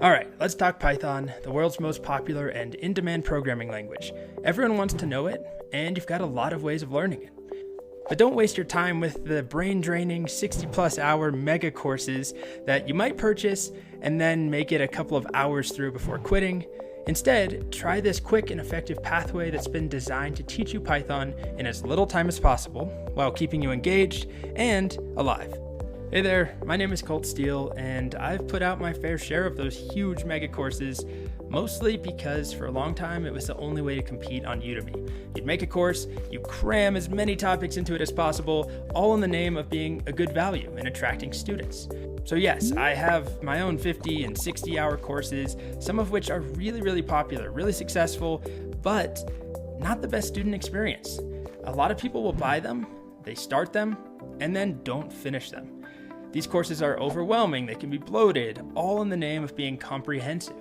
All right, let's talk Python, the world's most popular and in-demand programming language. Everyone wants to know it, and you've got a lot of ways of learning it. But don't waste your time with the brain-draining 60-plus hour mega courses that you might purchase and then make it a couple of hours through before quitting. Instead, try this quick and effective pathway that's been designed to teach you Python in as little time as possible while keeping you engaged and alive. Hey there, my name is Colt Steele, and I've put out my fair share of those huge mega courses, mostly because for a long time it was the only way to compete on Udemy. You'd make a course, you cram as many topics into it as possible, all in the name of being a good value and attracting students. So yes, I have my own 50 and 60 hour courses, some of which are really popular, really successful, but not the best student experience. A lot of people will buy them, they start them, and then don't finish them. These courses are overwhelming, they can be bloated, all in the name of being comprehensive.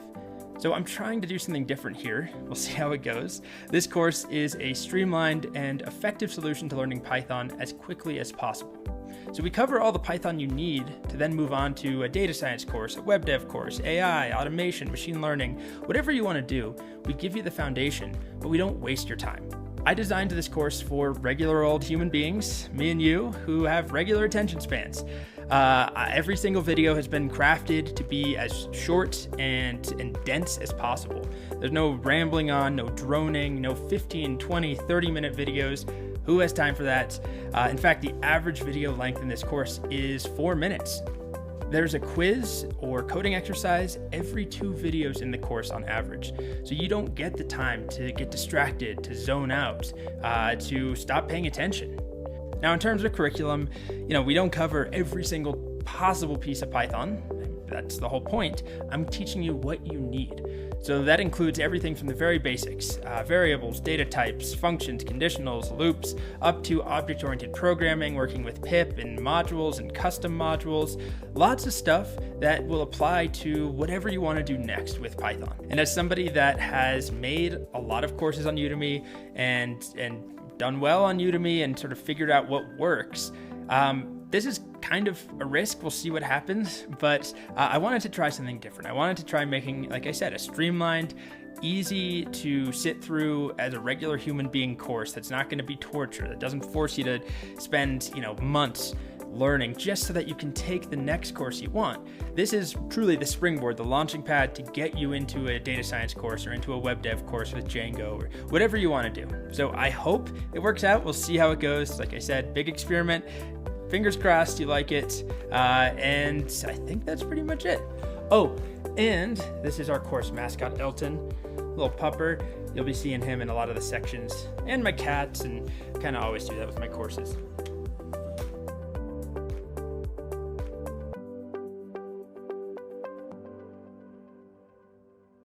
So I'm trying to do something different here. We'll see how it goes. This course is a streamlined and effective solution to learning Python as quickly as possible. So we cover all the Python you need to then move on to a data science course, a web dev course, AI, automation, machine learning, whatever you want to do. We give you the foundation, but we don't waste your time. I designed this course for regular old human beings, me and you, who have regular attention spans. Every single video has been crafted to be as short and dense as possible. There's no rambling on, no droning, no 15, 20, 30-minute videos. Who has time for that? In fact, the average video length in this course is 4 minutes. There's a quiz or coding exercise every 2 videos in the course on average. So you don't get the time to get distracted, to zone out, to stop paying attention. Now, in terms of curriculum, we don't cover every single possible piece of Python. That's the whole point. I'm teaching you what you need. So that includes everything from the very basics, variables, data types, functions, conditionals, loops, up to object-oriented programming, working with pip and modules and custom modules. Lots of stuff that will apply to whatever you want to do next with Python. And as somebody that has made a lot of courses on Udemy and done well on Udemy and sort of figured out what works, this is kind of a risk. We'll see what happens, but I wanted to try something different. I wanted to try making, like I said, a streamlined, easy to sit through as a regular human being course that's not going to be torture, that doesn't force you to spend, months learning just so that you can take the next course you want. This is truly the springboard, the launching pad to get you into a data science course or into a web dev course with Django or whatever you want to do. So I hope it works out. We'll see how it goes. Like I said, big experiment. Fingers crossed you like it. And I think that's pretty much it. Oh, and this is our course mascot, Elton, little pupper. You'll be seeing him in a lot of the sections, and my cats, and kind of always do that with my courses.